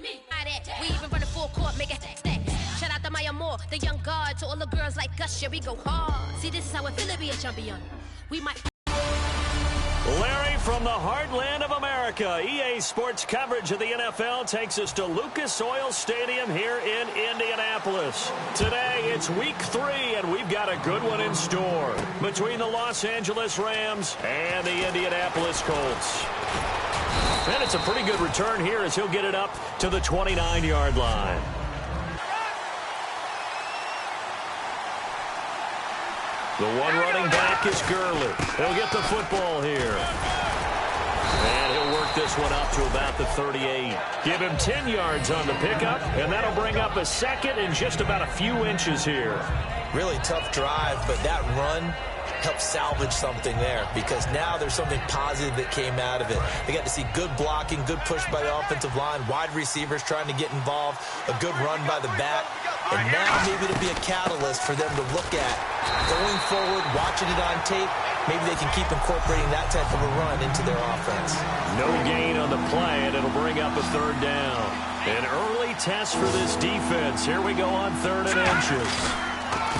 We even run a full court, make it stack. Shout out to Maya Moore, the young guard. To all the girls like us, yeah, we go hard. See, this is how it feel to be a champion. We might... Larry from the heartland of America. EA Sports coverage of the NFL takes us to Lucas Oil Stadium here in Indianapolis. Today, it's week 3, and we've got a good one in store between the Los Angeles Rams and the Indianapolis Colts. And it's a pretty good return here as he'll get it up to the 29-yard line. The one running back is Gurley. He'll get the football here. And he'll work this one up to about the 38. Give him 10 yards on the pickup, and that'll bring up a second in just about a few inches here. Really tough drive, but that run helped salvage something there because now there's something positive that came out of it. They got to see good blocking, good push by the offensive line, wide receivers trying to get involved, a good run by the back. And now maybe it'll be a catalyst for them to look at going forward, watching it on tape. Maybe they can keep incorporating that type of a run into their offense. No gain on the play, and it'll bring up a third down. An early test for this defense. Here we go on 3rd and inches.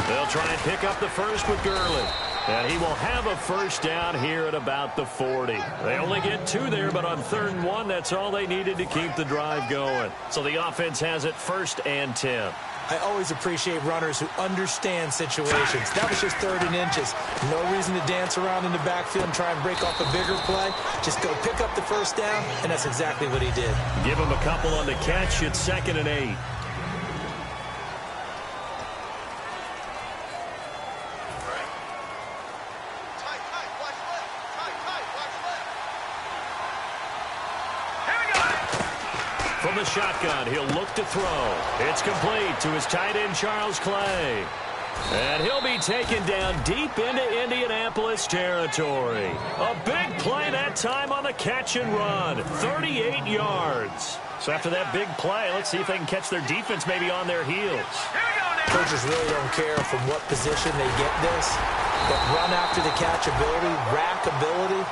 They'll try and pick up the first with Gurley. And he will have a first down here at about the 40. They only get 2 there, but on 3rd and 1, that's all they needed to keep the drive going. So the offense has it 1st and 10. I always appreciate runners who understand situations. That was just 3rd and inches. No reason to dance around in the backfield and try and break off a bigger play. Just go pick up the first down, and that's exactly what he did. Give him a couple on the catch. It's 2nd and 8. From the shotgun, he'll look to throw. It's complete to his tight end, Charles Clay. And he'll be taken down deep into Indianapolis territory. A big play that time on the catch and run. 38 yards. So after that big play, let's see if they can catch their defense maybe on their heels. Coaches really don't care from what position they get this, but run after the catch ability, rack ability,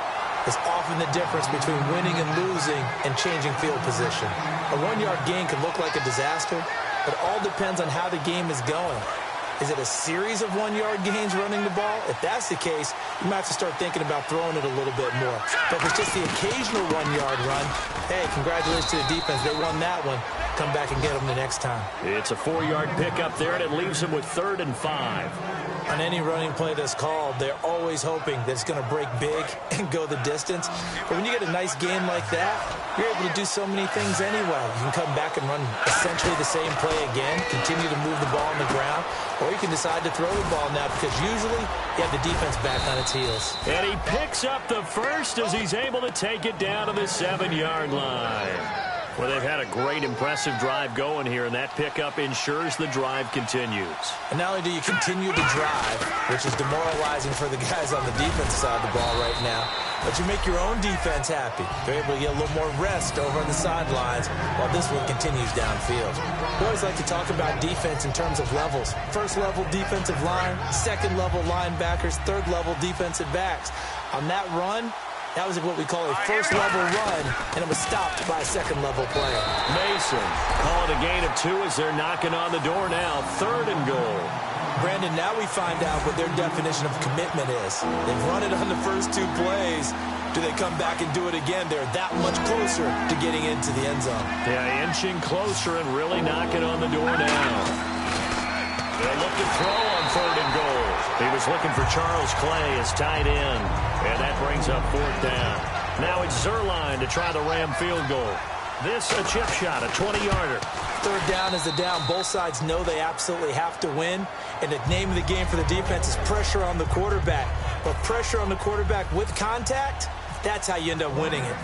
is often the difference between winning and losing and changing field position. A 1-yard gain can look like a disaster, but it all depends on how the game is going. Is it a series of 1-yard gains running the ball? If that's the case, you might have to start thinking about throwing it a little bit more. But if it's just the occasional 1-yard run, hey, congratulations to the defense. They won that one. Come back and get them the next time. It's a 4-yard pickup there, and it leaves them with 3rd and 5. On any running play that's called, they're always hoping that it's going to break big and go the distance. But when you get a nice gain like that, you're able to do so many things anyway. You can come back and run essentially the same play again, continue to move the ball on the ground, or you can decide to throw the ball now because usually you have the defense back on its heels. And he picks up the first as he's able to take it down to the 7-yard line. Well, they've had a great, impressive drive going here, and that pickup ensures the drive continues. And not only do you continue to drive, which is demoralizing for the guys on the defense side of the ball right now, but you make your own defense happy. They're able to get a little more rest over on the sidelines while this one continues downfield. We always like to talk about defense in terms of levels. 1st level defensive line, 2nd level linebackers, 3rd level defensive backs. On that run, that was what we call a 1st level run, and it was stopped by a 2nd level player. Mason calling a gain of 2 as they're knocking on the door now. 3rd and goal. Brandon, now we find out what their definition of commitment is. They've run it on the first 2 plays. Do they come back and do it again? They're that much closer to getting into the end zone. Yeah, inching closer and really knocking on the door now. They'll look to throw on 3rd and goal. He was looking for Charles Clay as tight end, and that brings up 4th down. Now it's Zerline to try the Ram field goal. This a chip shot, a 20-yarder. 3rd down is the down. Both sides know they absolutely have to win, and the name of the game for the defense is pressure on the quarterback. But pressure on the quarterback with contact, that's how you end up winning it.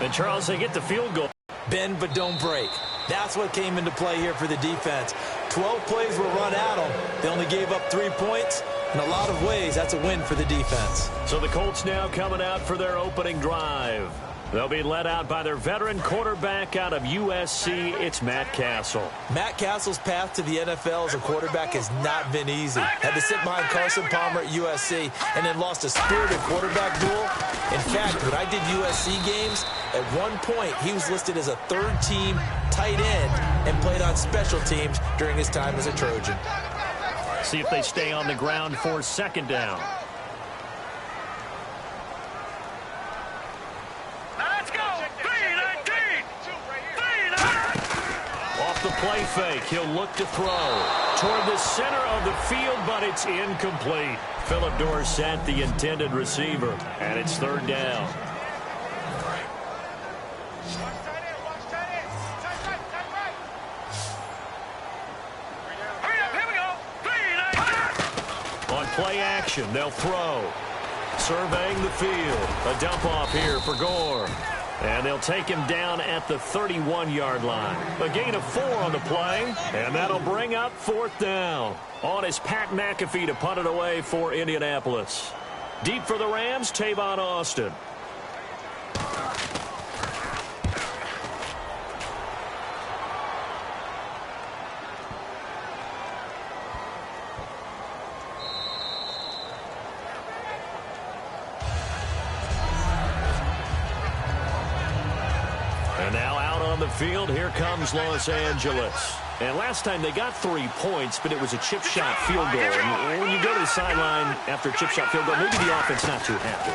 And Charles, they get the field goal. Bend but don't break. That's what came into play here for the defense. 12 plays were run at them. They only gave up 3 points. In a lot of ways, that's a win for the defense. So the Colts now coming out for their opening drive. They'll be led out by their veteran quarterback out of USC. It's Matt Castle. Matt Castle's path to the NFL as a quarterback has not been easy. Had to sit behind Carson Palmer at USC and then lost a spirited quarterback duel. In fact, when I did USC games, At one point, he was listed as a third-team tight end and played on special teams during his time as a Trojan. See if they stay on the ground for second down. Let's go. 3-19. Off the play fake, he'll look to throw toward the center of the field, but it's incomplete. Phillip Dorsett, the intended receiver, and it's third down. On play action, they'll throw. Surveying the field. A dump off here for Gore. And they'll take him down at the 31-yard line. A gain of 4 on the play, and that'll bring up fourth down. On is Pat McAfee to punt it away for Indianapolis. Deep for the Rams, Tavon Austin. And now out on the field, here comes Los Angeles. And last time they got 3 points, but it was a chip shot field goal. And when you go to the sideline after a chip shot field goal, maybe the offense not too happy.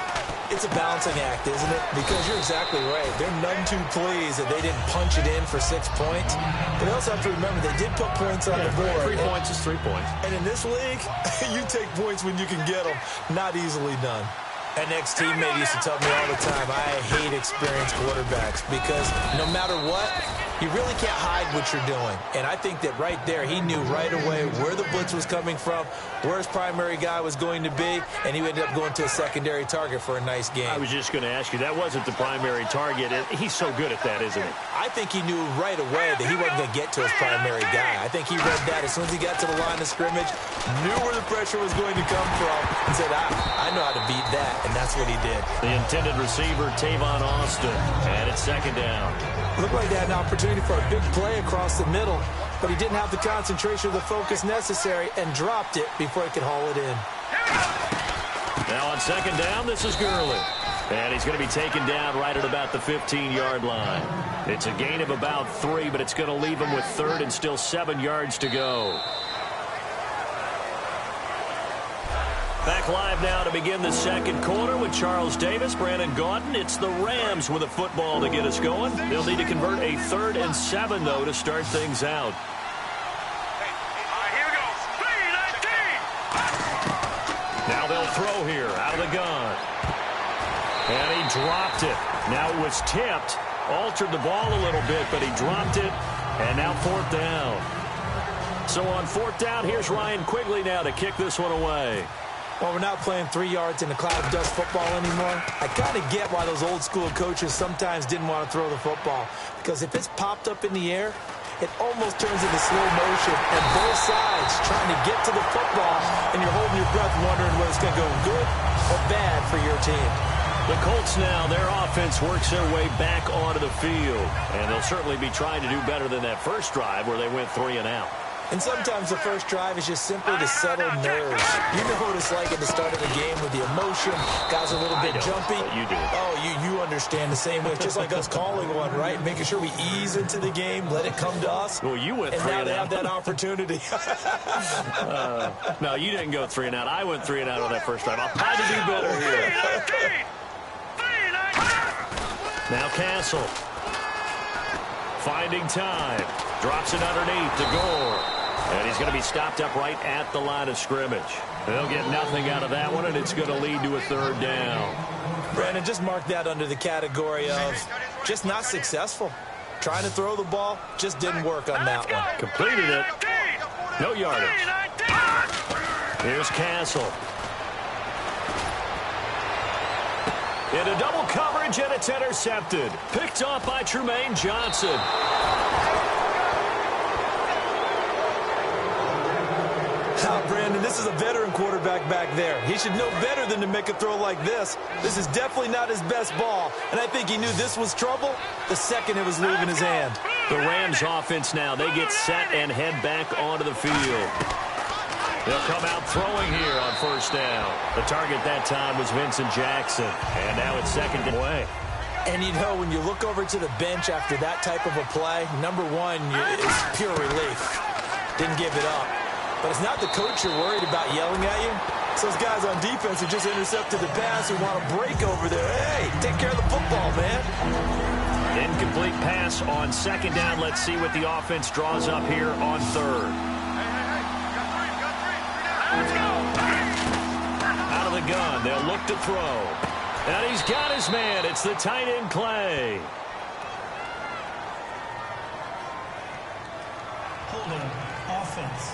It's a balancing act, isn't it? Because you're exactly right. They're none too pleased that they didn't punch it in for 6 points. But they also have to remember they did put points on the board. 3 points is 3 points. And in this league, you take points when you can get them. Not easily done. An ex-teammate used to tell me all the time, I hate experienced quarterbacks because no matter what, you really can't hide what you're doing. And I think that right there, he knew right away where the blitz was coming from, where his primary guy was going to be, and he ended up going to a secondary target for a nice game. I was just going to ask you, that wasn't the primary target. He's so good at that, isn't he? I think he knew right away that he wasn't going to get to his primary guy. I think he read that as soon as he got to the line of scrimmage, knew where the pressure was going to come from, and said, I know how to beat that, and that's what he did. The intended receiver, Tavon Austin, and it's second down. Looked like they had an opportunity for a big play across the middle, but he didn't have the concentration or the focus necessary and dropped it before he could haul it in. Now on second down, this is Gurley. And he's going to be taken down right at about the 15-yard line. It's a gain of about 3, but it's going to leave him with third and still 7 yards to go. Back live now to begin the second quarter with Charles Davis, Brandon Gaudin. It's the Rams with a football to get us going. They'll need to convert a 3rd and 7, though, to start things out. Here we go. 3-19. Now they'll throw here out of the gun. And he dropped it. Now it was tipped. Altered the ball a little bit, but he dropped it. And now fourth down. So on fourth down, here's Ryan Quigley now to kick this one away. Well, we're not playing 3 yards in a cloud of dust football anymore. I kind of get why those old school coaches sometimes didn't want to throw the football. Because if it's popped up in the air, it almost turns into slow motion. And both sides trying to get to the football, and you're holding your breath wondering whether it's going to go good or bad for your team. The Colts now, their offense works their way back onto the field. And they'll certainly be trying to do better than that first drive where they went 3 and out. And sometimes the first drive is just simply to settle nerves. You know what it's like at the start of the game with the emotion. Guys are a little bit jumpy. You do. Oh, you understand the same way. It's just like us calling one, right? Making sure we ease into the game, let it come to us. Well, you went 3 and out. And now they out. have that opportunity. No, you didn't go 3 and out. I went 3 and out on that first drive. I'll try to do better here. Now Castle. Finding time. Drops it underneath to Gore. And he's going to be stopped up right at the line of scrimmage. They'll get nothing out of that one, and it's going to lead to a third down. Brandon, just mark that under the category of just not successful. Trying to throw the ball, just didn't work on that one. Completed it. No yardage. Here's Castle. Into double coverage, and it's intercepted. Picked off by Trumaine Johnson. Brandon, this is a veteran quarterback back there. He should know better than to make a throw like this. This is definitely not his best ball, and I think he knew this was trouble the second it was leaving his hand. The Rams offense now, they get set and head back onto the field. They'll come out throwing here on first down. The target that time was Vincent Jackson, and now it's second away. And you know, when you look over to the bench after that type of a play, number one is pure relief. Didn't give it up. But it's not the coach you're worried about yelling at you. It's those guys on defense who just intercepted the pass who want to break over there. Hey, take care of the football, man. Incomplete pass on second down. Let's see what the offense draws up here on third. Let's go. Out of the gun, they'll look to throw. And he's got his man. It's the tight end, Clay. Holding offense.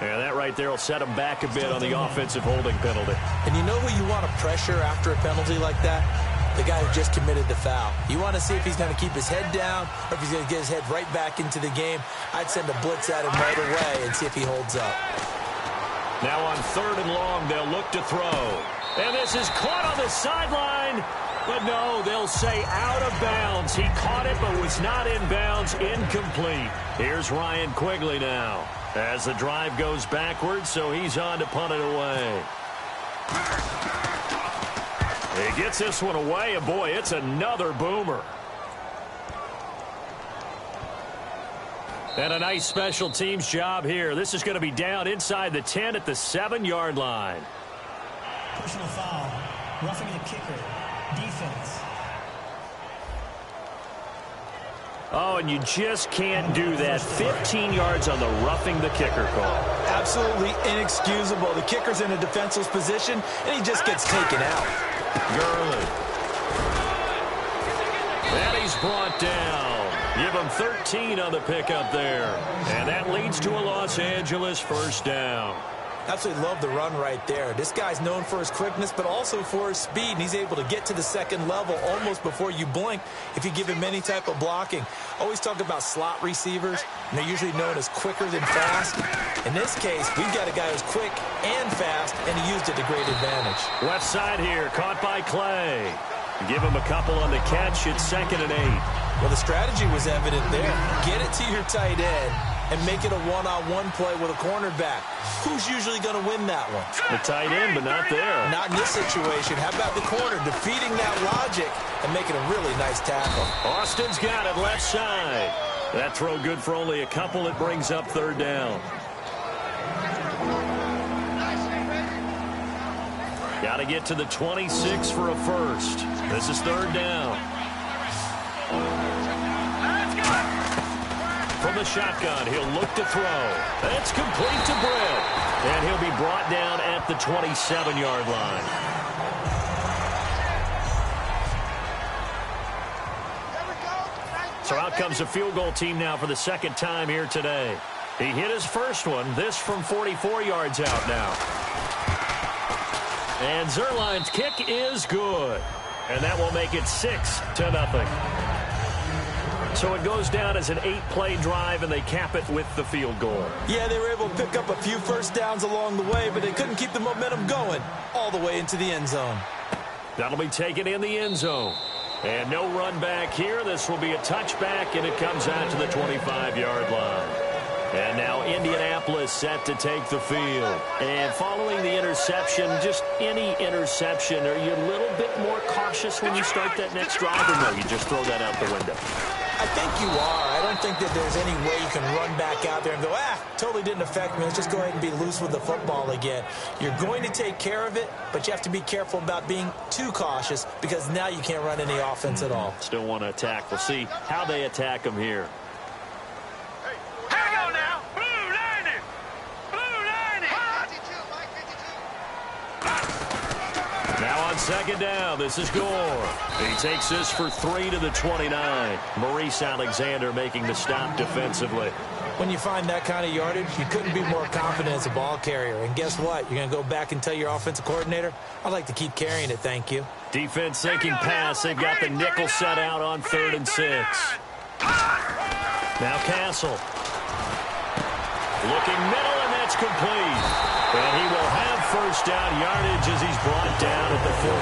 Yeah, that right there will set him back a bit on the offensive holding penalty. And you know who you want to pressure after a penalty like that? The guy who just committed the foul. You want to see if he's going to keep his head down or if he's going to get his head right back into the game. I'd send a blitz at him right away and see if he holds up. Now on third and long, they'll look to throw. And this is caught on the sideline. But no, they'll say out of bounds. He caught it but was not in bounds. Incomplete. Here's Ryan Quigley now as the drive goes backwards, so he's on to punt it away. He gets this one away, and boy, it's another boomer. And a nice special teams job here. This is going to be down inside the 10 at the 7-yard line. Personal foul. Roughing the kicker. Defense. Oh, and you just can't do that. 15 yards on the roughing the kicker call. Absolutely inexcusable. The kicker's in a defenseless position, and he just gets taken out. Gurley. And he's brought down. Give him 13 on the pickup there. And that leads to a Los Angeles first down. Absolutely love the run right there. This guy's known for his quickness, but also for his speed, and he's able to get to the second level almost before you blink if you give him any type of blocking. Always talk about slot receivers, and they're usually known as quicker than fast. In this case, we've got a guy who's quick and fast, and he used it to great advantage. Left side here, caught by Clay. Give him a couple on the catch. It's 2nd and 8. Well, the strategy was evident there. Get it to your tight end and make it a one-on-one play with a cornerback. Who's usually going to win that one? The tight end, but not there. Not in this situation. How about the corner defeating that logic and making a really nice tackle? Austin's got it left side. That throw good for only a couple. It brings up 3rd down. Got to get to the 26 for a first. This is 3rd down. From the shotgun, he'll look to throw. It's complete to Britt. And he'll be brought down at the 27-yard line. So out comes the field goal team now for the 2nd time here today. He hit his first one. This from 44 yards out now. And Zerline's kick is good. And that will make it 6-0. So it goes down as an 8-play drive, and they cap it with the field goal. Yeah, they were able to pick up a few first downs along the way, but they couldn't keep the momentum going all the way into the end zone. That'll be taken in the end zone. And no run back here. This will be a touchback, and it comes out to the 25-yard line. And now Indianapolis set to take the field. And following the interception, just any interception, are you a little bit more cautious when you start that next drive, or no, you just throw that out the window? I think you are. I don't think that there's any way you can run back out there and go, totally didn't affect me. Let's just go ahead and be loose with the football again. You're going to take care of it, but you have to be careful about being too cautious because now you can't run any offense at all. Still want to attack. We'll see how they attack them here. Hang on now. Blue lining. Blue lining. Now on 2nd down, this is Gore. He takes this for 3 to the 29. Maurice Alexander making the stop defensively. When you find that kind of yardage, you couldn't be more confident as a ball carrier. And guess what? You're going to go back and tell your offensive coordinator, I'd like to keep carrying it, thank you. Defense sinking pass. They've got the nickel set out on 3rd and 6. Now Castle. Looking middle, and that's complete. And he will have first down yardage as he's brought down at the 41.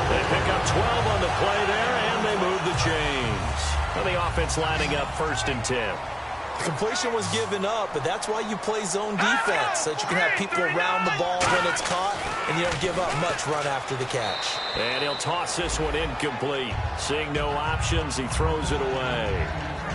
They pick up 12 on the play there, and they move the chains. And the offense lining up 1st and 10. The completion was given up, but that's why you play zone defense, so that you can have people around the ball when it's caught, and you don't give up much run after the catch. And he'll toss this one incomplete. Seeing no options, he throws it away.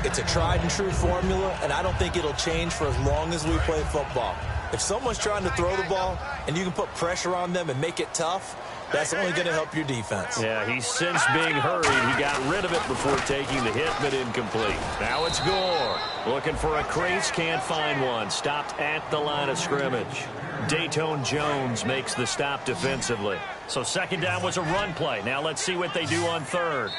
It's a tried-and-true formula, and I don't think it'll change for as long as we play football. If someone's trying to throw the ball, and you can put pressure on them and make it tough, that's only going to help your defense. Yeah, he's since being hurried. He got rid of it before taking the hit, but incomplete. Now it's Gore. Looking for a crease, can't find one. Stopped at the line of scrimmage. Dayton Jones makes the stop defensively. So second down was a run play. Now let's see what they do on third.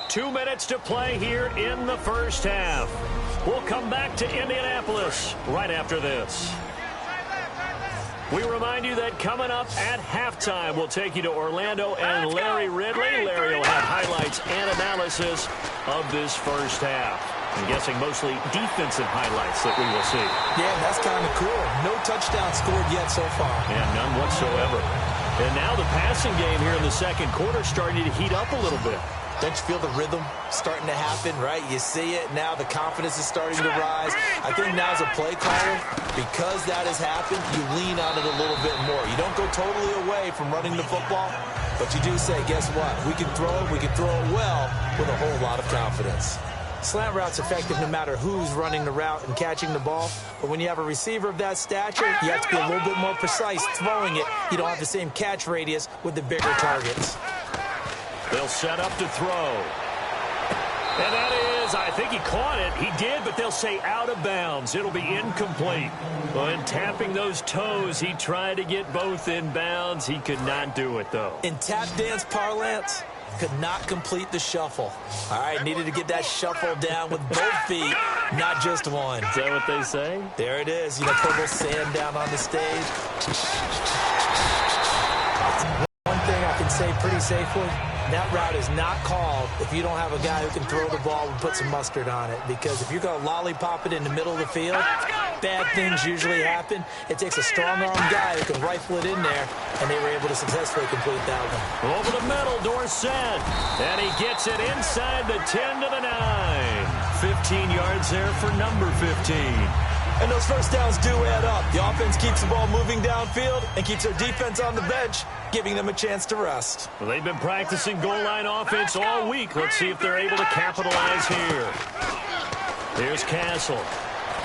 2 minutes to play here in the first half. We'll come back to Indianapolis right after this. We remind you that coming up at halftime, we'll take you to Orlando and Larry Ridley. Larry will have highlights and analysis of this first half. I'm guessing mostly defensive highlights that we will see. Yeah, that's kind of cool. No touchdown scored yet so far. Yeah, none whatsoever. And now the passing game here in the second quarter starting to heat up a little bit. Don't you feel the rhythm starting to happen, right? You see it. Now the confidence is starting to rise. I think now as a play caller, because that has happened, you lean on it a little bit more. You don't go totally away from running the football, but you do say, guess what? We can throw it. We can throw it well with a whole lot of confidence. Slant route's effective no matter who's running the route and catching the ball. But when you have a receiver of that stature, you have to be a little bit more precise throwing it. You don't have the same catch radius with the bigger targets. They'll set up to throw. And that is, I think he caught it. He did, but they'll say out of bounds. It'll be incomplete. Well, in tapping those toes, he tried to get both in bounds. He could not do it, though. In tap dance parlance, could not complete the shuffle. All right, needed to get that shuffle down with both feet, not just one. Is that what they say? There it is. You know, put a little sand down on the stage. One thing I can say pretty safely, that route is not called if you don't have a guy who can throw the ball and put some mustard on it. Because if you're going to lollipop it in the middle of the field, bad things usually happen. It takes a strong-arm guy who can rifle it in there, and they were able to successfully complete that one. Over the middle, Dorsett. And he gets it inside the 10 to the 9. 15 yards there for number 15. And those first downs do add up. The offense keeps the ball moving downfield and keeps their defense on the bench, giving them a chance to rest. Well, they've been practicing goal line offense all week. Let's see if they're able to capitalize here. Here's Castle.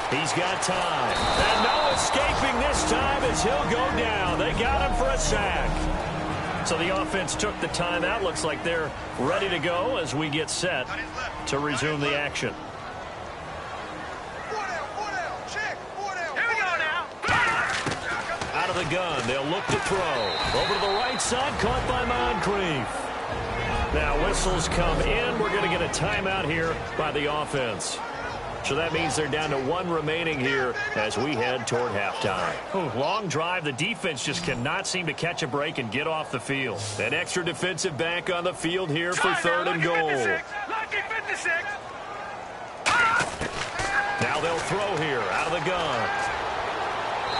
He's got time. And no escaping this time as he'll go down. They got him for a sack. So the offense took the timeout. Looks like they're ready to go as we get set to resume the action. Out of the gun, they'll look to throw. Over to the right side, caught by Moncrief. Now whistles come in. We're going to get a timeout here by the offense. So that means they're down to one remaining here as we head toward halftime. Long drive. The defense just cannot seem to catch a break and get off the field. An extra defensive back on the field here for third and goal. Now they'll throw here out of the gun.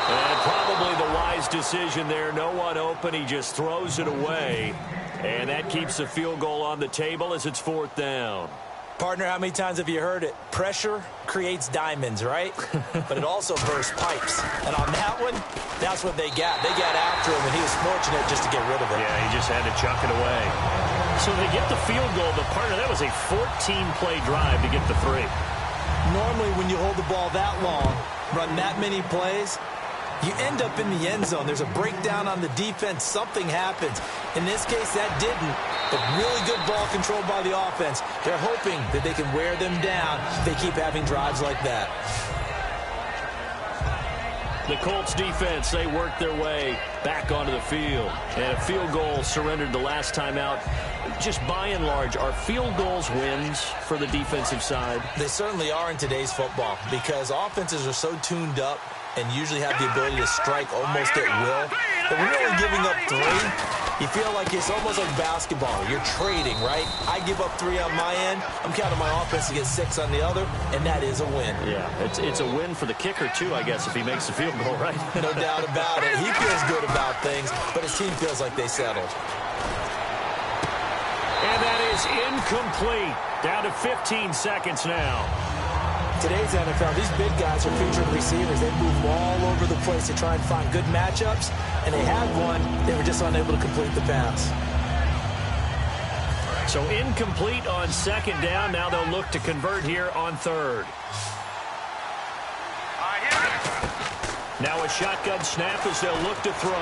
And probably the wise decision there. No one open. He just throws it away. And that keeps the field goal on the table as it's fourth down. Partner, how many times have you heard it? Pressure creates diamonds, right? But it also bursts pipes. And on that one, that's what they got. They got after him, and he was fortunate just to get rid of it. Yeah, he just had to chuck it away. So they get the field goal, but partner, that was a 14-play drive to get the 3. Normally, when you hold the ball that long, run that many plays, you end up in the end zone. There's a breakdown on the defense. Something happens. In this case, that didn't. But really good ball control by the offense. They're hoping that they can wear them down if they keep having drives like that. The Colts defense, they work their way back onto the field. And a field goal surrendered the last time out. Just by and large, are field goals wins for the defensive side? They certainly are in today's football because offenses are so tuned up and usually have the ability to strike almost at will. But when you're only giving up 3, you feel like it's almost like basketball. You're trading, right? I give up 3 on my end. I'm counting my offense to get 6 on the other, and that is a win. Yeah, it's a win for the kicker, too, I guess, if he makes the field goal, right? No doubt about it. He feels good about things, but his team feels like they settled. And that is incomplete. Down to 15 seconds now. Today's NFL, these big guys are featured receivers. They move all over the place to try and find good matchups, and they had one. They were just unable to complete the pass. So incomplete on second down. Now they'll look to convert here on third. Now a shotgun snap as they'll look to throw.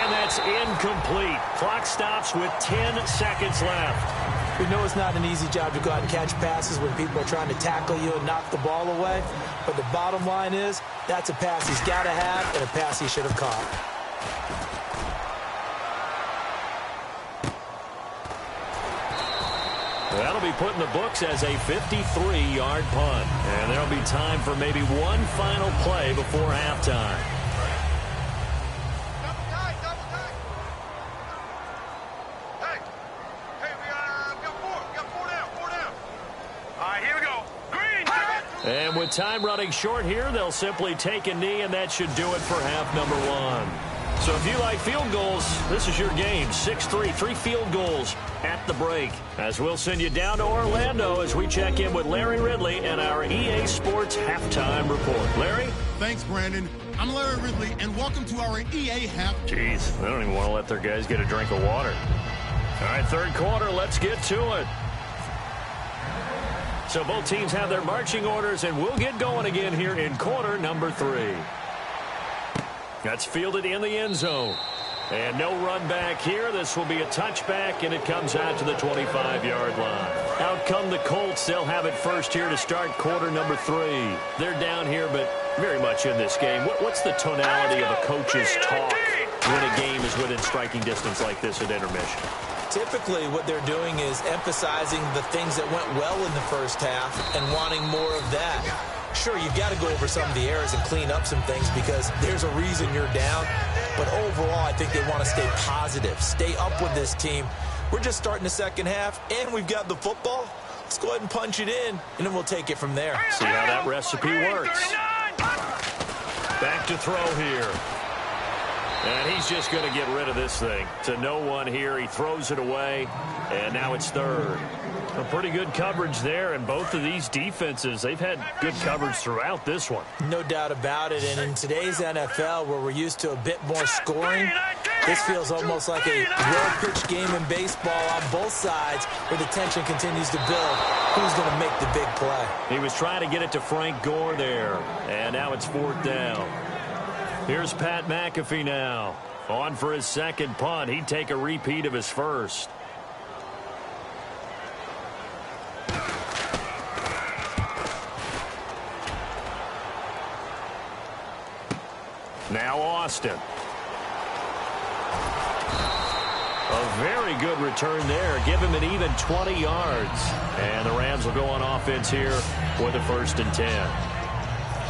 And that's incomplete. Clock stops with 10 seconds left. We know it's not an easy job to go out and catch passes when people are trying to tackle you and knock the ball away. But the bottom line is, that's a pass he's got to have and a pass he should have caught. That'll be put in the books as a 53-yard punt. And there'll be time for maybe one final play before halftime. And with time running short here, they'll simply take a knee, and that should do it for half number one. So if you like field goals, this is your game. 6-3, 3 field goals at the break. As we'll send you down to Orlando as we check in with Larry Ridley and our EA Sports Halftime Report. Larry? Thanks, Brandon. I'm Larry Ridley, and welcome to our EA Half. Jeez, they don't even want to let their guys get a drink of water. All right, third quarter, let's get to it. So both teams have their marching orders, and we'll get going again here in quarter number 3. That's fielded in the end zone. And no run back here. This will be a touchback, and it comes out to the 25-yard line. Out come the Colts. They'll have it first here to start quarter number 3. They're down here, but very much in this game. What's the tonality of a coach's talk when a game is within striking distance like this at intermission? Typically, what they're doing is emphasizing the things that went well in the first half and wanting more of that. Sure, you've got to go over some of the errors and clean up some things because there's a reason you're down. But overall, I think they want to stay positive, stay up with this team. We're just starting the second half, and we've got the football. Let's go ahead and punch it in, and then we'll take it from there. See how that recipe works. Back to throw here. And he's just going to get rid of this thing. To no one here. He throws it away, and now it's third. A pretty good coverage there, and both of these defenses, they've had good coverage throughout this one. No doubt about it, and in today's NFL, where we're used to a bit more scoring, this feels almost like a well-pitched game in baseball on both sides where the tension continues to build. Who's going to make the big play? He was trying to get it to Frank Gore there, and now it's fourth down. Here's Pat McAfee now. On for his second punt. He'd take a repeat of his first. Now Austin. A very good return there. Give him an even 20 yards. And the Rams will go on offense here with a 1st and 10.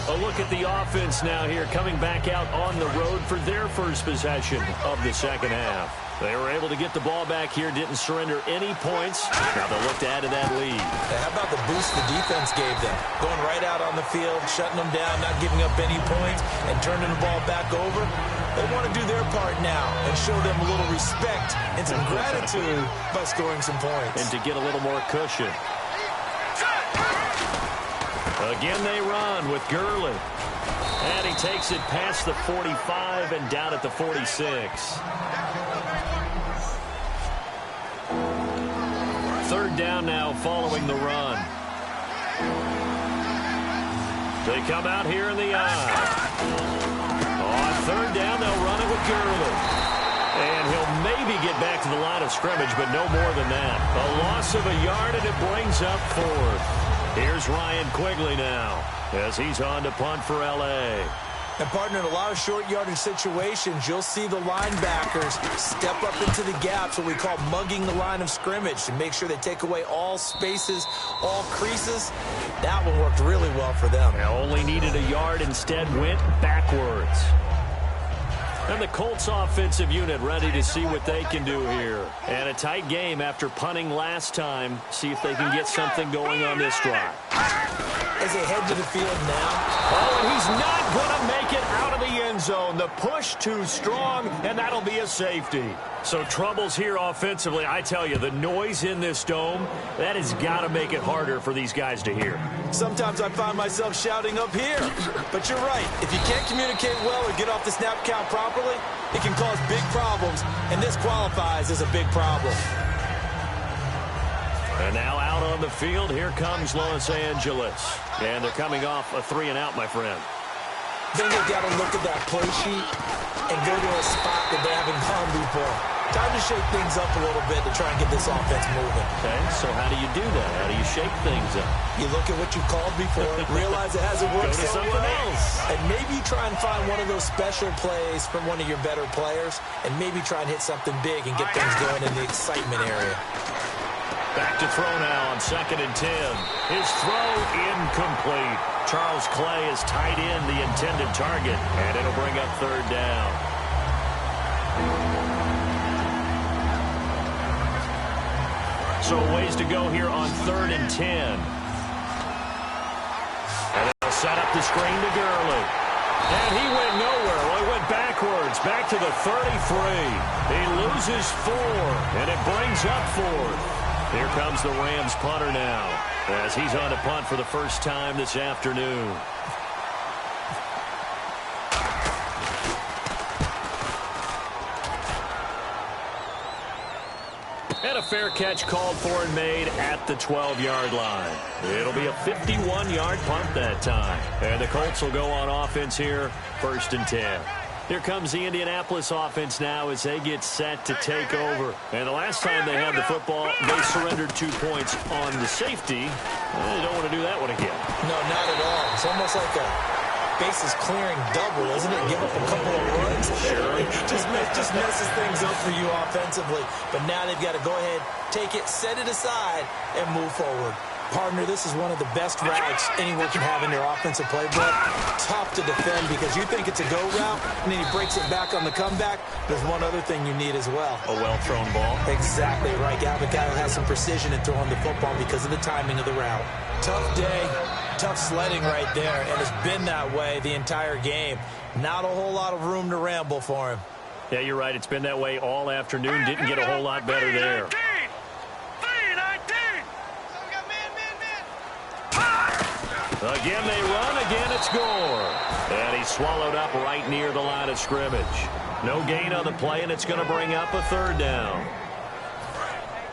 A look at the offense now here, coming back out on the road for their first possession of the second half. They were able to get the ball back here, didn't surrender any points. Now they'll look to add to that lead. How about the boost the defense gave them? Going right out on the field, shutting them down, not giving up any points, and turning the ball back over. They want to do their part now and show them a little respect and some gratitude by scoring some points. And to get a little more cushion. Again, they run with Gurley. And he takes it past the 45 and down at the 46. Third down now following the run. They come out here in the eye. On third down, they'll run it with Gurley. And he'll maybe get back to the line of scrimmage, but no more than that. A loss of a yard, and it brings up fourth. Here's Ryan Quigley now as he's on to punt for L.A. And, partner, in a lot of short yardage situations, you'll see the linebackers step up into the gaps, what we call mugging the line of scrimmage, to make sure they take away all spaces, all creases. That one worked really well for them. Now only needed a yard, instead went backwards. And the Colts offensive unit ready to see what they can do here. And a tight game after punting last time. See if they can get something going on this drive. As they head to the field now. Oh, and he's not going to make it out of the end zone. The push too strong, and that'll be a safety. So troubles here offensively. I tell you, the noise in this dome, that has got to make it harder for these guys to hear. Sometimes I find myself shouting up here. But you're right. If you can't communicate well or get off the snap count properly, it can cause big problems, and this qualifies as a big problem. And now out on the field, here comes Los Angeles. And they're coming off a 3-and-out, my friend. Then they've got to look at that play sheet and go to a spot that they haven't gone before. Time to shake things up a little bit to try and get this offense moving. Okay, so how do you do that? How do you shake things up? You look at what you called before, realize it hasn't worked Go to so something well, else. and maybe try and find one of those special plays from one of your better players, and maybe try and hit something big and get things going in the excitement area. Back to throw now on 2nd and 10. His throw incomplete. Charles Clay is tied in the intended target, and it'll bring up 3rd down. So ways to go here on 3rd and 10. And they'll set up the screen to Gurley. And he went nowhere. Well, he went backwards, back to the 33. He loses 4, and it brings up 4th. Here comes the Rams punter now, as he's on to punt for the first time this afternoon. And a fair catch called for and made at the 12-yard line. It'll be a 51-yard punt that time. And the Colts will go on offense here, 1st and 10. Here comes the Indianapolis offense now as they get set to take over. And the last time they had the football, they surrendered 2 points on the safety. They don't want to do that one again. No, not at all. It's almost like a bases clearing double, isn't it? Give up a couple of runs. Sure. just messes things up for you offensively. But now they've got to go ahead, take it, set it aside, and move forward. Partner, this is one of the best routes anyone can have in their offensive playbook. Tough to defend because you think it's a go route, and then he breaks it back on the comeback. There's one other thing you need as well. A well-thrown ball. Exactly right. Gavin has some precision in throwing the football because of the timing of the route. Tough day, tough sledding right there, and it's been that way the entire game. Not a whole lot of room to ramble for him. Yeah, you're right. It's been that way all afternoon. Didn't get a whole lot better there. Again, they run. Again, it's Gore. And he's swallowed up right near the line of scrimmage. No gain on the play, and it's going to bring up a 3rd down.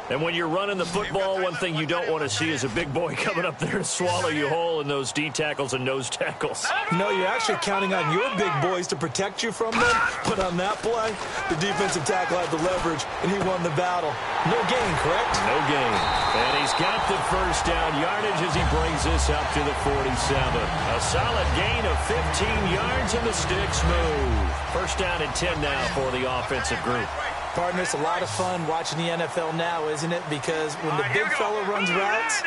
And when you're running the football, one thing you don't want to see is a big boy coming up there and swallow you whole in those D tackles and nose tackles. No, you're actually counting on your big boys to protect you from them. But on that play, the defensive tackle had the leverage, and he won the battle. No gain, correct? No gain. And he's got the 1st down yardage as he brings this up to the 47. A solid gain of 15 yards, and the sticks move. 1st down and 10 now for the offensive group. Partner, it's a lot of fun watching the NFL now, isn't it? Because when the big fella runs routes,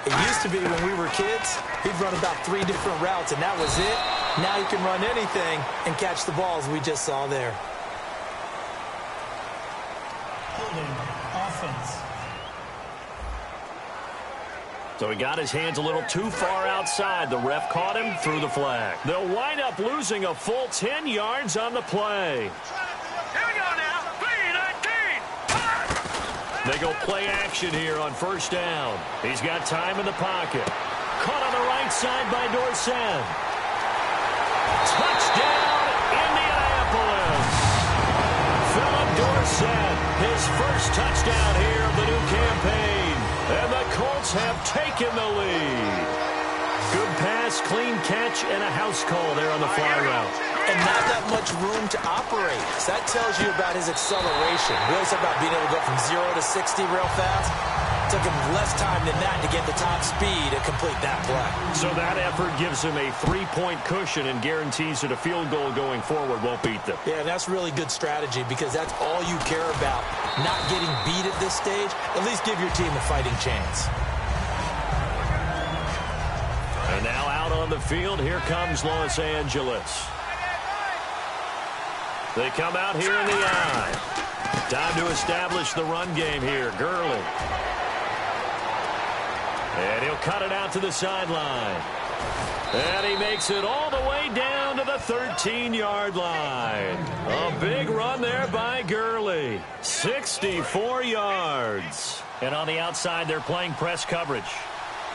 it used to be when we were kids, he'd run about 3 different routes, and that was it. Now he can run anything and catch the balls we just saw there. Holding offense. So he got his hands a little too far outside. The ref caught him, threw the flag. They'll wind up losing a full 10 yards on the play. Here we go now. 3-19. They go play action here on 1st down. He's got time in the pocket. Caught on the right side by Dorsett. Touchdown, Indianapolis. Philip Dorsett, his first touchdown here of the new campaign. And the Colts have taken the lead. Good pass, clean catch, and a house call there on the fly route. And not that much room to operate. So that tells you about his acceleration. We always talk about being able to go from 0 to 60 real fast. It took him less time than that to get the top speed to complete that play. So that effort gives him a 3-point cushion and guarantees that a field goal going forward won't beat them. Yeah, that's really good strategy because that's all you care about. Not getting beat at this stage. At least give your team a fighting chance. And now out on the field, here comes Los Angeles. They come out here in the eye. Time to establish the run game here. Gurley. And he'll cut it out to the sideline. And he makes it all the way down to the 13-yard line. A big run there by Gurley. 64 yards. And on the outside, they're playing press coverage.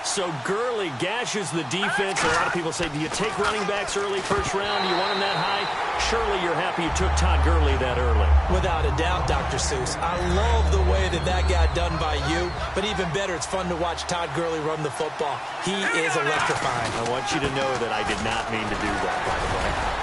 So Gurley gashes the defense. A lot of people say, do you take running backs early first round? Do you want them that high? Surely you're happy you took Todd Gurley that early. Without a doubt, Dr. Seuss. I love the way that got done by you. But even better, it's fun to watch Todd Gurley run the football. He is electrifying. I want you to know that I did not mean to do that, by the way.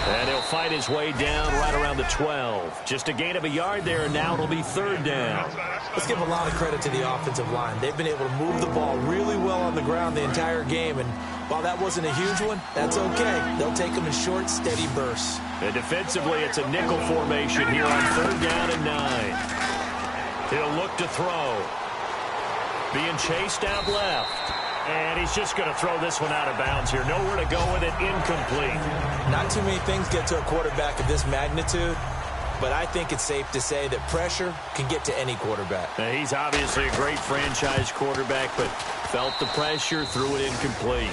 And he'll fight his way down right around the 12. Just a gain of a yard there, and now it'll be third down. Let's give a lot of credit to the offensive line. They've been able to move the ball really well on the ground the entire game. And while that wasn't a huge one, that's okay. They'll take them in short, steady bursts. And defensively, it's a nickel formation here on third down and 9. He'll look to throw. Being chased out left. And he's just going to throw this one out of bounds here. Nowhere to go with it. Incomplete. Not too many things get to a quarterback of this magnitude, but I think it's safe to say that pressure can get to any quarterback. Now, he's obviously a great franchise quarterback, but felt the pressure, threw it incomplete.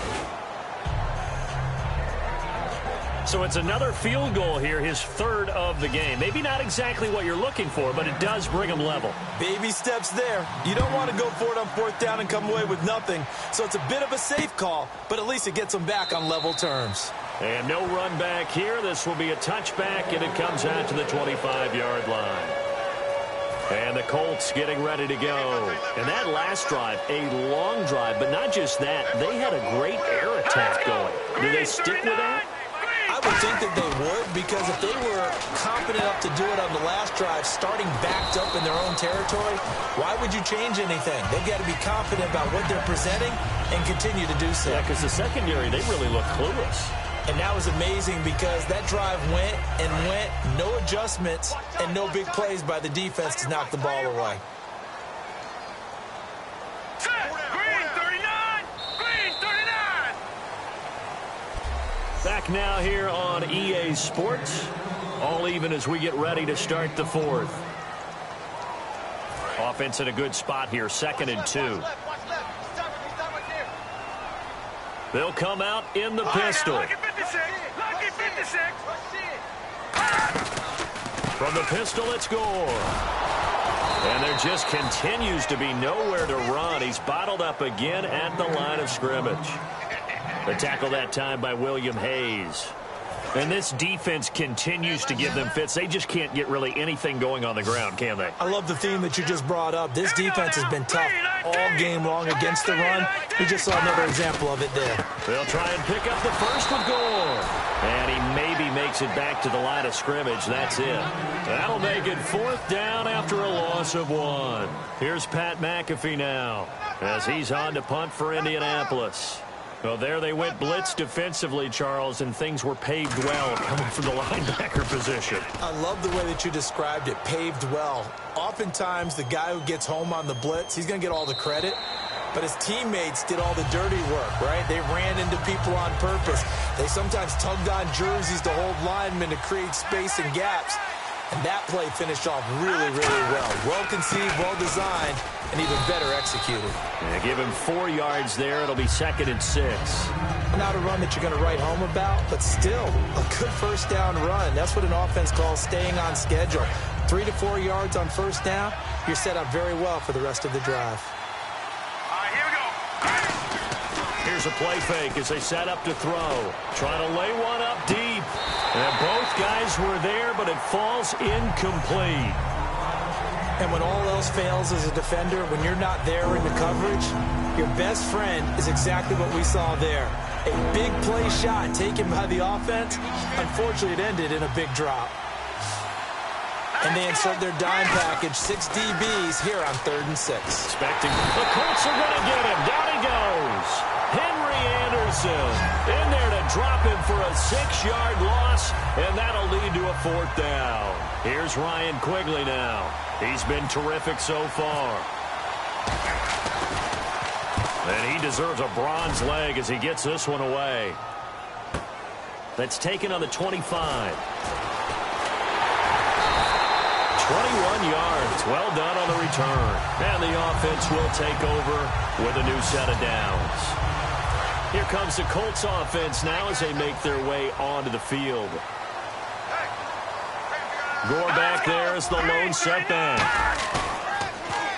So it's another field goal here, his third of the game. Maybe not exactly what you're looking for, but it does bring him level. Baby steps there. You don't want to go for it on fourth down and come away with nothing. So it's a bit of a safe call, but at least it gets them back on level terms. And no run back here. This will be a touchback, and it comes out to the 25-yard line. And the Colts getting ready to go. And that last drive, a long drive, but not just that. They had a great air attack going. Do they stick with that? I would think that they would, because if they were confident enough to do it on the last drive, starting backed up in their own territory, why would you change anything? They've got to be confident about what they're presenting and continue to do so. Yeah, because the secondary, they really look clueless. And that was amazing because that drive went and went, no adjustments, and no big plays by the defense to knock the ball away. Back now here on EA Sports. All even as we get ready to start the fourth. Offense in a good spot here, 2nd and 2. They'll come out in the pistol. From the pistol, it's Gore. And there just continues to be nowhere to run. He's bottled up again at the line of scrimmage. The tackle that time by William Hayes. And this defense continues to give them fits. They just can't get really anything going on the ground, can they? I love the theme that you just brought up. This defense has been tough all game long against the run. We just saw another example of it there. They'll try and pick up the first with Gore. And he maybe makes it back to the line of scrimmage. That's it. That'll make it 4th down after a loss of 1. Here's Pat McAfee now as he's on to punt for Indianapolis. Well, there they went blitz defensively, Charles, and things were paved well coming from the linebacker position. I love the way that you described it, paved well. Oftentimes, the guy who gets home on the blitz, he's going to get all the credit, but his teammates did all the dirty work, right? They ran into people on purpose. They sometimes tugged on jerseys to hold linemen to create space and gaps. And that play finished off really, really well. Well-conceived, well-designed, and even better executed. Yeah, give him 4 yards there. It'll be 2nd and 6. Not a run that you're going to write home about, but still a good first down run. That's what an offense calls staying on schedule. 3 to 4 yards on first down, you're set up very well for the rest of the drive. All right, here we go. Here's a play fake as they set up to throw. Trying to lay one up deep. And both guys were there, but it falls incomplete. And when all else fails as a defender, when you're not there in the coverage, your best friend is exactly what we saw there. A big play shot taken by the offense. Unfortunately, it ended in a big drop. And they insert their dime package, 6 DBs here on 3rd and 6. Expecting the Colts are going to get him. Down he goes. Henry Anderson in there to drop him for a 6-yard loss, and that'll lead to a 4th down. Here's Ryan Quigley now. He's been terrific so far. And he deserves a bronze leg as he gets this one away. That's taken on the 25. 21 yards. Well done on the return. And the offense will take over with a new set of downs. Here comes the Colts offense now as they make their way onto the field. Gore back there as the lone setback.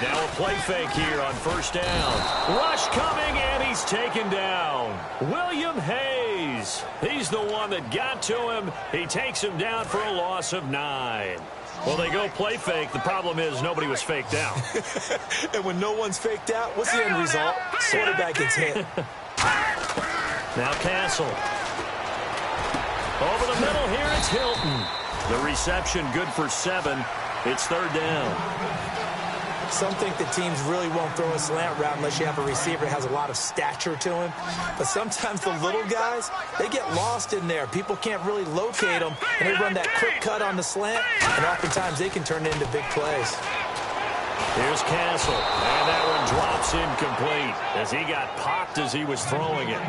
Now a play fake here on first down. Rush coming, and he's taken down. William Hayes. He's the one that got to him. He takes him down for a loss of 9. Well, they go play fake. The problem is nobody was faked out. And when no one's faked out, what's the end result? Quarterback gets hit. Now Castle. Over the middle here, it's Hilton. The reception good for 7. It's third down. Some think the teams really won't throw a slant route unless you have a receiver that has a lot of stature to him. But sometimes the little guys, they get lost in there. People can't really locate them, and they run that quick cut on the slant, and oftentimes they can turn it into big plays. Here's Castle, and that one drops incomplete as he got popped as he was throwing it.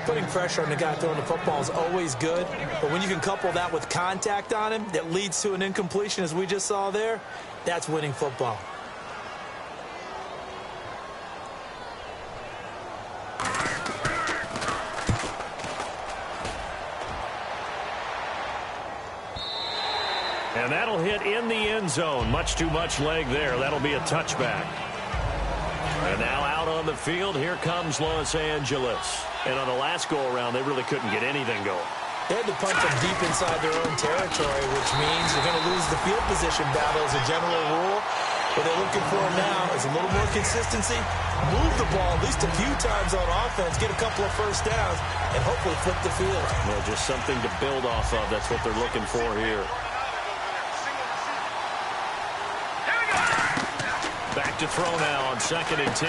Putting pressure on the guy throwing the football is always good, but when you can couple that with contact on him that leads to an incompletion, as we just saw there, that's winning football. And that'll hit in the end zone. Much too much leg there. That'll be a touchback. And now out on the field, here comes Los Angeles. And on the last go-around, they really couldn't get anything going. They had to punch them deep inside their own territory, which means they're going to lose the field position battle as a general rule. What they're looking for now is a little more consistency, move the ball at least a few times on offense, get a couple of first downs, and hopefully flip the field. Well, just something to build off of. That's what they're looking for here. Back to throw now on 2nd and 10.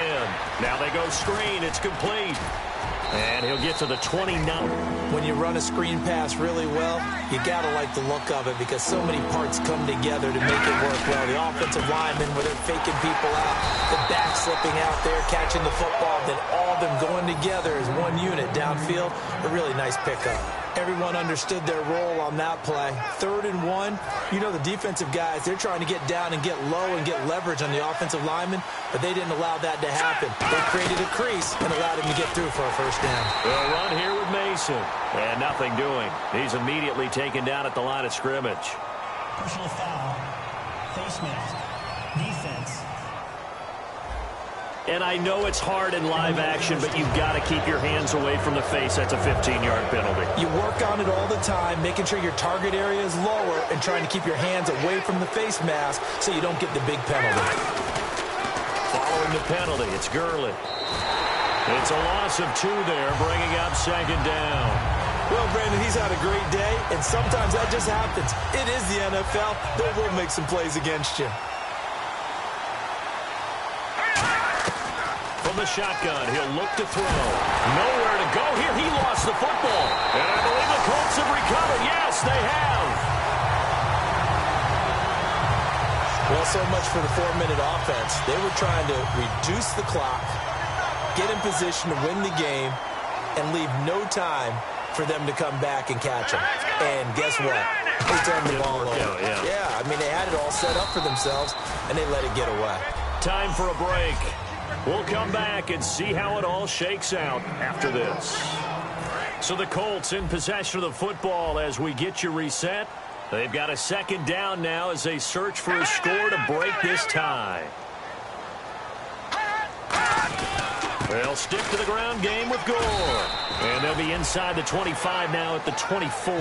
Now they go screen. It's complete. And he'll get to the 29. When you run a screen pass really well, you got to like the look of it because so many parts come together to make it work well. The offensive linemen, where they're faking people out, the back slipping out there, catching the football, then all of them going together as one unit downfield. A really nice pickup. Everyone understood their role on that play. 3rd and 1. You know the defensive guys, they're trying to get down and get low and get leverage on the offensive linemen, but they didn't allow that to happen. They created a crease and allowed him to get through for a first down. They'll run here with Mason. And nothing doing. He's immediately taken down at the line of scrimmage. Personal foul. Face mask. Defense. And I know it's hard in live action, but you've got to keep your hands away from the face. That's a 15-yard penalty. You work on it all the time, making sure your target area is lower and trying to keep your hands away from the face mask so you don't get the big penalty. Following the penalty, it's Gurley. It's a loss of 2 there, bringing up 2nd down. Well, Brandon, he's had a great day, and sometimes that just happens. It is the NFL. They will make some plays against you. From the shotgun, he'll look to throw. Nowhere to go here. He lost the football. And I believe the Colts have recovered. Yes, they have. Well, so much for the 4-minute offense. They were trying to reduce the clock, get in position to win the game, and leave no time for them to come back and catch them. And guess what? They turned the ball over. Yeah, I mean, they had it all set up for themselves, and they let it get away. Time for a break. We'll come back and see how it all shakes out after this. So the Colts in possession of the football as we get you reset. They've got a 2nd down now as they search for a score to break this tie. They'll stick to the ground game with Gore. And they'll be inside the 25 now at the 24.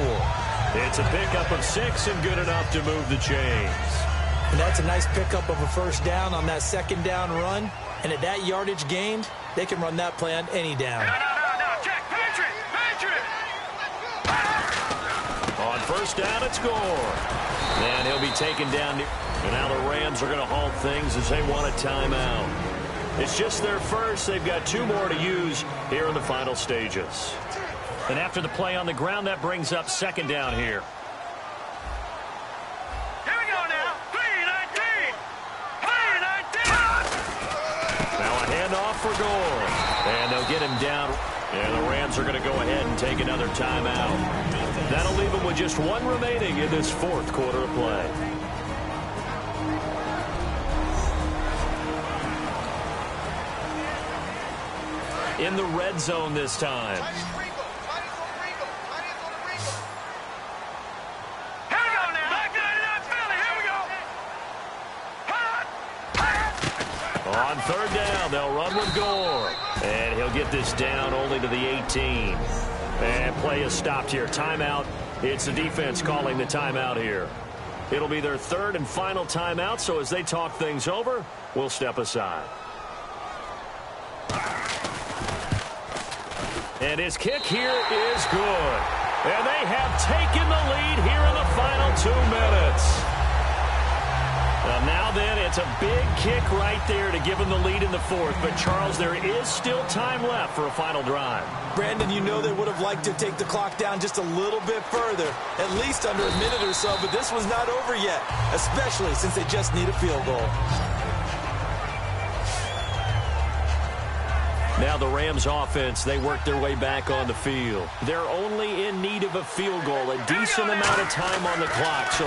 It's a pickup of 6 and good enough to move the chains. And that's a nice pickup of a first down on that 2nd down run. And at that yardage gained, they can run that play on any down. No, Jack, Patrick! On first down, it's Gore. And he'll be taken down. And now the Rams are going to halt things as they want a timeout. It's just their first. They've got 2 more to use here in the final stages. And after the play on the ground, that brings up 2nd down here. Here we go now. 3-19. Now a handoff for Gore. And they'll get him down. And the Rams are going to go ahead and take another timeout. That'll leave them with just 1 remaining in this 4th quarter of play. in the red zone this time. On third down, they'll run with Gore. And he'll get this down only to the 18. And play is stopped here. Timeout. It's the defense calling the timeout here. It'll be their third and final timeout, so as they talk things over, we'll step aside. And his kick here is good. And they have taken the lead here in the final 2 minutes. Now then, it's a big kick right there to give them the lead in the fourth. But, Charles, there is still time left for a final drive. Brandon, you know they would have liked to take the clock down just a little bit further, at least under a minute or so, but this was not over yet, especially since they just need a field goal. Now the Rams offense, they work their way back on the field. They're only in need of a field goal, a decent amount of time on the clock. So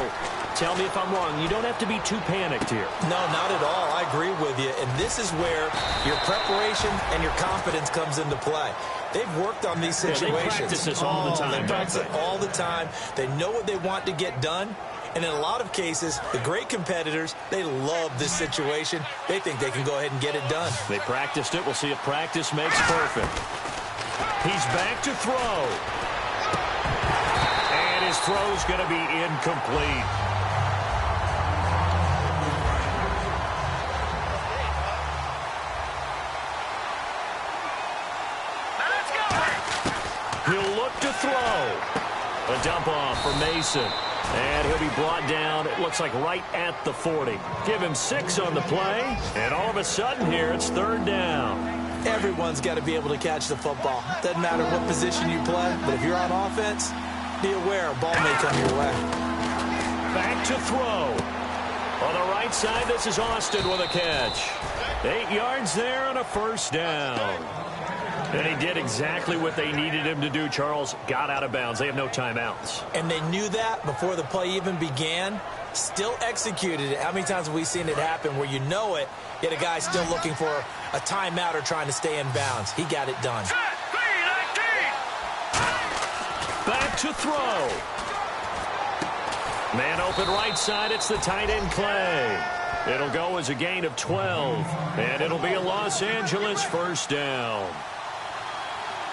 tell me if I'm wrong. You don't have to be too panicked here. No, not at all. I agree with you. And this is where your preparation and your confidence comes into play. They've worked on these situations. Yeah, they practice this all the time. They practice it all the time. They know what they want to get done. And in a lot of cases, the great competitors, they love this situation. They think they can go ahead and get it done. They practiced it. We'll see if practice makes perfect. He's back to throw. And his throw's going to be incomplete. He'll look to throw. A dump off for Mason. And he'll be brought down, it looks like right at the 40. Give him 6 on the play, and all of a sudden here, it's third down. Everyone's got to be able to catch the football. Doesn't matter what position you play, but if you're on offense, be aware a ball may come your way. Back to throw. On the right side, this is Austin with a catch. 8 yards there and a first down. And he did exactly what they needed him to do, Charles. Got out of bounds. They have no timeouts. And they knew that before the play even began. Still executed it. How many times have we seen it happen where you know it, yet a guy's still looking for a timeout or trying to stay in bounds? He got it done. Back to throw. Man open right side. It's the tight end Clay. It'll go as a gain of 12. And it'll be a Los Angeles first down.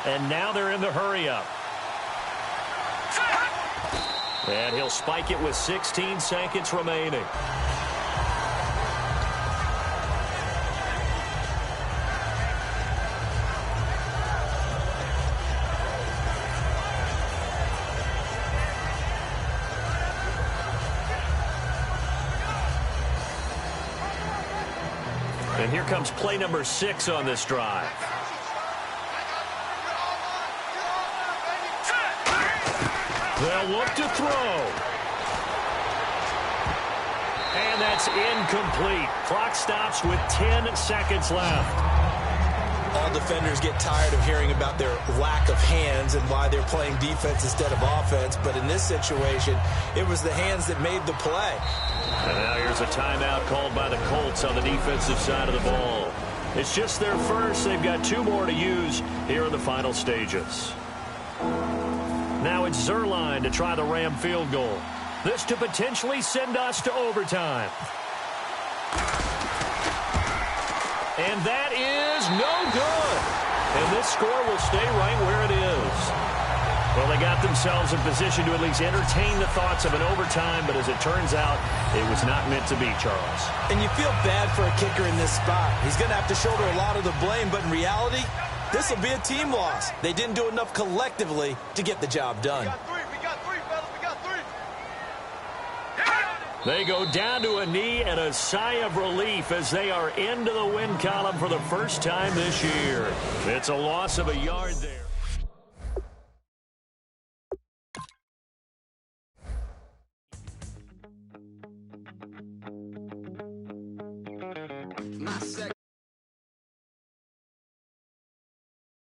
And now they're in the hurry-up. And he'll spike it with 16 seconds remaining. And here comes play number 6 on this drive. They'll look to throw. And that's incomplete. Clock stops with 10 seconds left. All defenders get tired of hearing about their lack of hands and why they're playing defense instead of offense. But in this situation, it was the hands that made the play. And now here's a timeout called by the Colts on the defensive side of the ball. It's just their first. They've got 2 more to use here in the final stages. Now it's Zerline to try the Ram field goal. This to potentially send us to overtime. And that is no good. And this score will stay right where it is. Well, they got themselves in position to at least entertain the thoughts of an overtime, but as it turns out, it was not meant to be, Charles. And you feel bad for a kicker in this spot. He's going to have to shoulder a lot of the blame, but in reality, this will be a team loss. They didn't do enough collectively to get the job done. We got 3, fellas. We got 3. They go down to a knee and a sigh of relief as they are into the win column for the first time this year. It's a loss of a yard there. My second